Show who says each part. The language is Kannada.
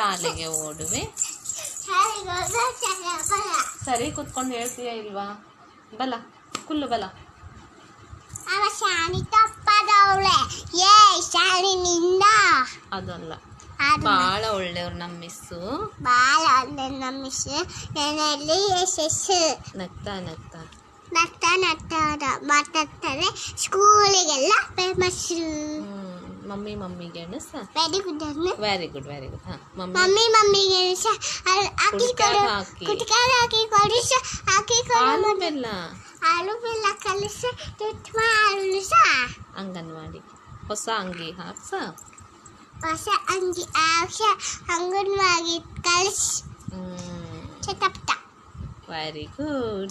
Speaker 1: ಶಾಲೆಗೆ ಓಡುವೆ. ಸರಿ ಕೂತ್ಕೊಂಡು ಹೇಳ್ತೀಯಾ ಇಲ್ವಾ? ಬಲ ಕುಲ್ಲು ಬಲ. ಅದಲ್ಲ, ಭಾಳ ಒಳ್ಳೆಯವ್ರು ನಮ್ಮ ಮಿಸ್ಸು. ನಗ್ತಾ ನಗ್ತಾ ಮಾತಾಡ್ತಾರೆ. ಸ್ಕೂಲಿಗೆಲ್ಲ ಫೇಮಸ್. ಮಮ್ಮಿಗೆ ಅನಿಸ ವೆರಿ ಗುಡ್. ವೆರಿ ಗುಡ್ ಹಾಂ. ಮಮ್ಮಿಗೆ ಆಲೂ ಬೆಲ್ಲ ಕಲಿಸ ಅಂಗನವಾಡಿ ಹೊಸ ಅಂಗಿ ಹಾಕ್ಸ. ಹೊಸ ಅಂಗಿ ಅಂಗನವಾಡಿ ಕಲಿಸ್. Very good.